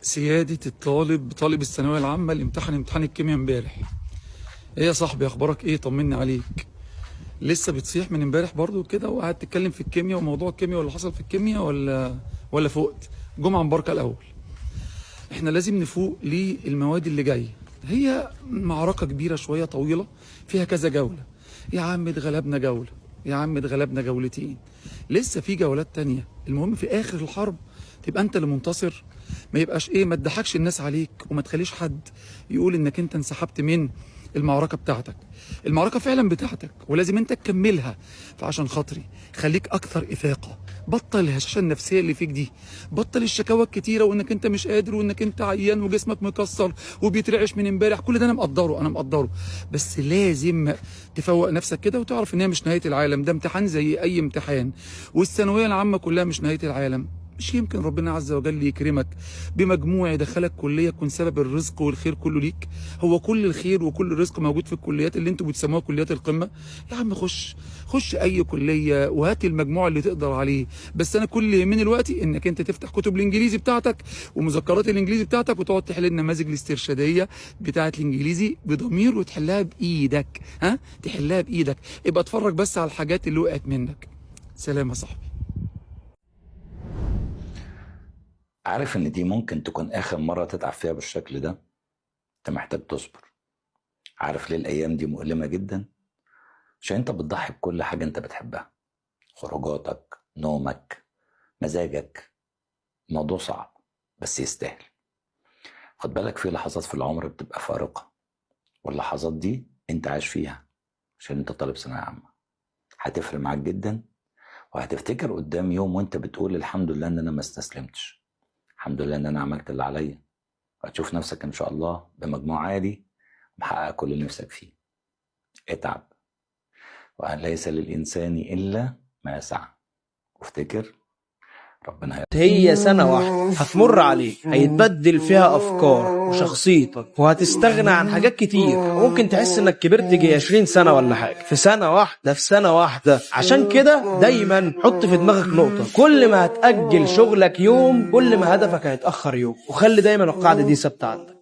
سيادة الطالب طالب الثانوية العامة اللي امتحن امتحان الكيمياء امبارح. ايه يا صاحبي، اخبارك ايه؟ طمني عليك. لسه بتصيح من امبارح برضو كده وقاعد تتكلم في الكيمياء وموضوع الكيمياء واللي حصل في الكيمياء ولا فقت؟ جمعة مباركة الاول. احنا لازم نفوق للمواد اللي جاية. هي معركة كبيرة شوية طويلة فيها كذا جولة. يا عم اتغلبنا جولة، يا عم اتغلبنا جولتين، لسه في جولات تانية. المهم في اخر الحرب تبقى انت اللي منتصر. ما يبقاش ايه، ما تضحكش الناس عليك وما تخليش حد يقول انك انت انسحبت من المعركة بتاعتك. المعركة فعلا بتاعتك ولازم انت تكملها. فعشان خاطري خليك اكثر افاقة، بطل الهشاشة النفسية اللي فيك دي، بطل الشكاوى الكتيرة وانك انت مش قادر وانك انت عيان وجسمك مكسر وبيترعش من امبارح. كل ده انا مقدره، بس لازم تفوق نفسك كده وتعرف ان هي مش نهاية العالم. ده امتحان زي اي امتحان، والثانوية العامة كلها مش نهاية العالم. مش يمكن ربنا عز وجل يكرمك بمجموع يدخلك كليه تكون سبب الرزق والخير كله ليك؟ هو كل الخير وكل الرزق موجود في الكليات اللي انتوا بتسموها كليات القمه. يا عم خش اي كليه وهات المجموع اللي تقدر عليه. بس انا كل اللي يهمني دلوقتي انك انت تفتح كتب الانجليزي بتاعتك ومذكرات الانجليزي بتاعتك وتقعد تحل النماذج الاسترشاديه بتاعه الانجليزي بضمير وتحلها بايدك. تحلها بايدك. ابقى اتفرج بس على الحاجات اللي وقعت منك. سلام يا صاحبي. عارف ان دي ممكن تكون اخر مرة تتعب فيها بالشكل ده. انت محتاج تصبر. عارف ليه الايام دي مؤلمة جدا؟ عشان انت بتضحي بكل حاجة انت بتحبها، خروجاتك، نومك، مزاجك. الموضوع صعب بس يستاهل. خد بالك، في لحظات في العمر بتبقى فارقة، واللحظات دي انت عايش فيها عشان انت طالب ثانوية عامة. هتفرق معاك جدا، وهتفتكر قدام يوم وانت بتقول الحمد لله ان انا ما استسلمتش، الحمد لله ان انا عملت اللي عليا. وهتشوف نفسك ان شاء الله بمجموع عالي محقق كل اللي نفسك فيه. اتعب، وأن ليس للإنسان إلا ما سعى. وافتكر ربنا هي سنة واحدة هتمر عليك هيتبدل فيها أفكارك وشخصيتك، وهتستغنى عن حاجات كتير. ممكن تحس إنك كبرت جي 20 سنة ولا حاجة في سنة واحدة، في سنة واحدة. عشان كده دايما حط في دماغك نقطة: كل ما هتأجل شغلك يوم كل ما هدفك هيتأخر يوم. وخلي دايما القاعدة دي ثابتة عندك.